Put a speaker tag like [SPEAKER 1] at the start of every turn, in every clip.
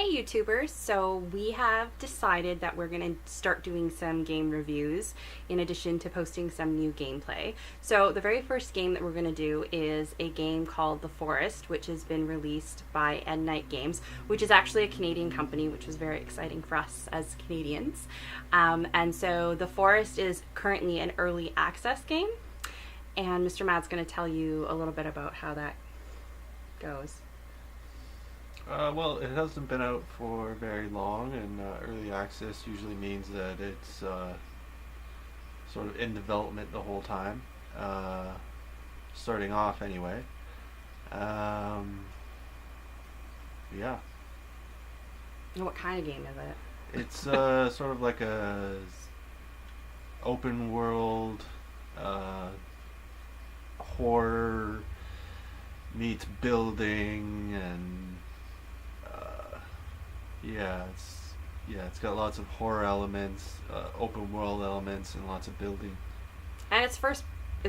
[SPEAKER 1] Hey YouTubers, so we have decided that we're going to start doing some game reviews in addition to posting some new gameplay. So the very first game that we're going to do is a game called The Forest, which has been released by Endnight Games, which is actually a Canadian company, which was very exciting for us as Canadians. And so The Forest is currently an early access game, and Mr. Mad's going to tell you a little bit about how that goes.
[SPEAKER 2] Well, it hasn't been out for very long, and early access usually means that it's sort of in development the whole time, starting off anyway. Um, yeah,
[SPEAKER 1] And what kind of game is it?
[SPEAKER 2] it's sort of like a open world horror meets building and it's got lots of horror elements, open world elements, and lots of building.
[SPEAKER 1] And it's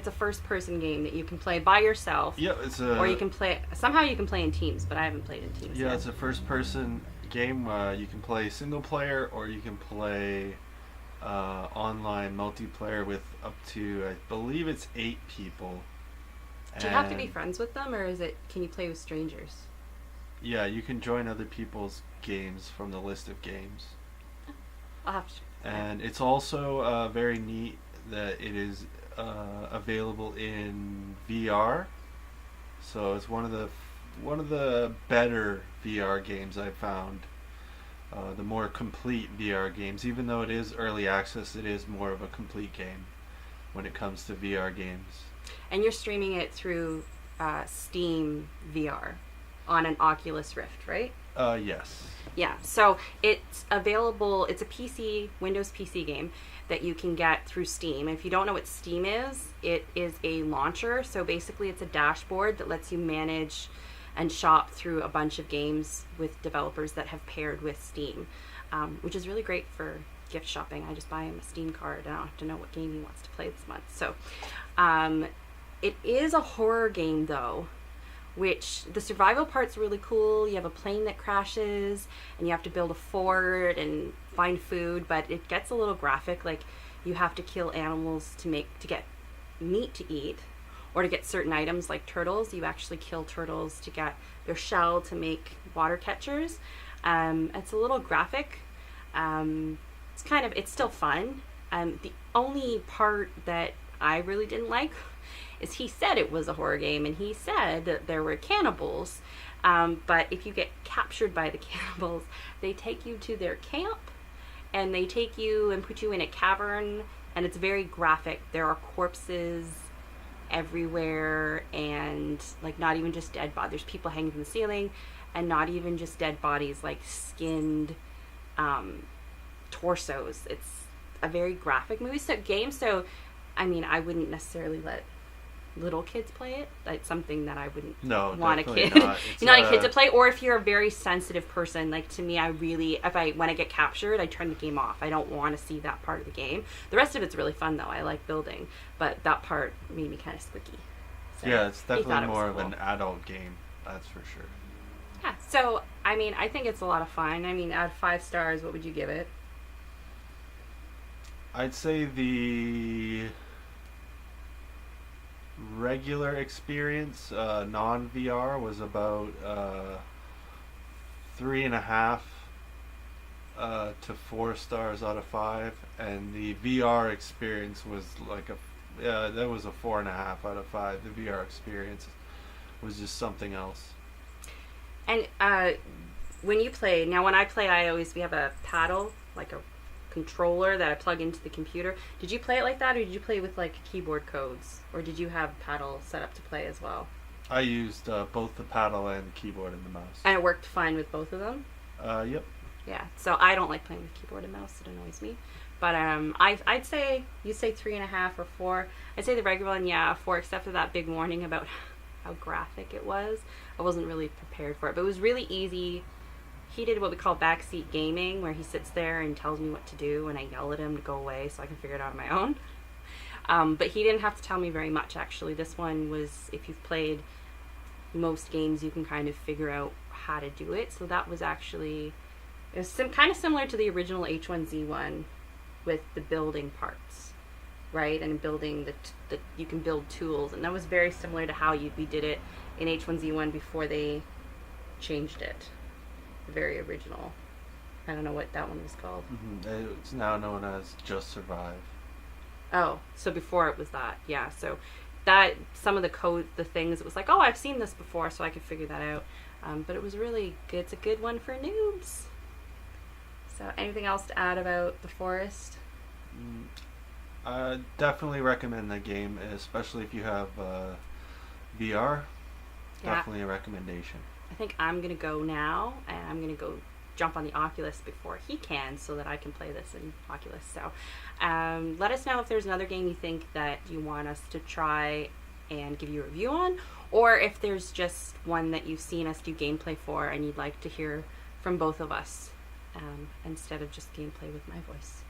[SPEAKER 1] a first person game that you can play by yourself.
[SPEAKER 2] Yeah, it's a.
[SPEAKER 1] Or you can play in teams, but I haven't played in teams
[SPEAKER 2] Yeah,
[SPEAKER 1] yet.
[SPEAKER 2] it's a first person game. You can play single player, or you can play online multiplayer with up to, I believe it's 8 people.
[SPEAKER 1] Do you have to be friends with them, or can you play with strangers?
[SPEAKER 2] Yeah, you can join other people's games from the list of games.
[SPEAKER 1] I'll have to.
[SPEAKER 2] And it's also very neat that it is available in VR. So it's one of the better VR games I've found. The more complete VR games, even though it is early access, it is more of a complete game when it comes to VR games.
[SPEAKER 1] And you're streaming it through Steam VR on an Oculus Rift, right?
[SPEAKER 2] Yes.
[SPEAKER 1] Yeah, so it's available, it's a Windows PC game that you can get through Steam. And if you don't know what Steam is, it is a launcher. So basically it's a dashboard that lets you manage and shop through a bunch of games with developers that have paired with Steam, which is really great for gift shopping. I just buy him a Steam card and I don't have to know what game he wants to play this month. So it is a horror game though, which the survival part's really cool. You have a plane that crashes and you have to build a fort and find food, but it gets a little graphic. Like you have to kill animals to get meat to eat, or to get certain items like turtles. You actually kill turtles to get their shell to make water catchers. It's a little graphic. It's still fun. The only part that I really didn't like is he said it was a horror game, and he said that there were cannibals, but if you get captured by the cannibals, they take you to their camp, and they take you and put you in a cavern, and it's very graphic. There are corpses everywhere, and like not even just dead bodies. There's people hanging from the ceiling, and not even just dead bodies, like skinned torsos. It's a very graphic game, so I mean, I wouldn't necessarily let little kids play it. That's something that I wouldn't want a kid
[SPEAKER 2] not.
[SPEAKER 1] not a kid to play. Or if you're a very sensitive person, like to me, when I get captured, I turn the game off. I don't want to see that part of the game. The rest of it's really fun though. I like building, but that part made me kind of squicky. So
[SPEAKER 2] Yeah, it's definitely more of
[SPEAKER 1] cool.
[SPEAKER 2] an adult game, that's for sure.
[SPEAKER 1] Yeah, so I mean, I think it's a lot of fun. I mean, out of 5 stars, what would you give it?
[SPEAKER 2] I'd say the regular experience, non-VR, was about 3.5 to 4 stars out of 5, and the VR experience was like that was a 4.5 out of 5. The VR experience was just something else.
[SPEAKER 1] And when I play, we have a paddle, like a controller that I plug into the computer. Did you play it like that, or did you play with like keyboard codes, or did you have paddle set up to play as well?
[SPEAKER 2] I used both the paddle and the keyboard and the mouse.
[SPEAKER 1] And it worked fine with both of them?
[SPEAKER 2] Yep.
[SPEAKER 1] Yeah, so I don't like playing with keyboard and mouse. It annoys me. But I'd say, you say 3.5 or 4. I'd say the regular one, yeah, 4, except for that big warning about how graphic it was. I wasn't really prepared for it, but it was really easy. He did what we call backseat gaming, where he sits there and tells me what to do, and I yell at him to go away so I can figure it out on my own. But he didn't have to tell me very much, actually. This one was, if you've played most games, you can kind of figure out how to do it. So that was actually, it was kind of similar to the original H1Z1 with the building parts, right? And building the you can build tools, and that was very similar to how we did it in H1Z1 before they changed it. The very original. I don't know what that one was called.
[SPEAKER 2] It's now known as Just Survive.
[SPEAKER 1] Oh, so before it was that, yeah. So that some of the code, the things, it was like, oh, I've seen this before, so I could figure that out. But it was really good. It's a good one for noobs. So, anything else to add about The Forest?
[SPEAKER 2] I definitely recommend that game, especially if you have VR.
[SPEAKER 1] Yeah.
[SPEAKER 2] Definitely a recommendation.
[SPEAKER 1] I think I'm gonna go now, and I'm gonna go jump on the Oculus before he can, so that I can play this in Oculus. So let us know if there's another game you think that you want us to try and give you a review on, or if there's just one that you've seen us do gameplay for and you'd like to hear from both of us instead of just gameplay with my voice.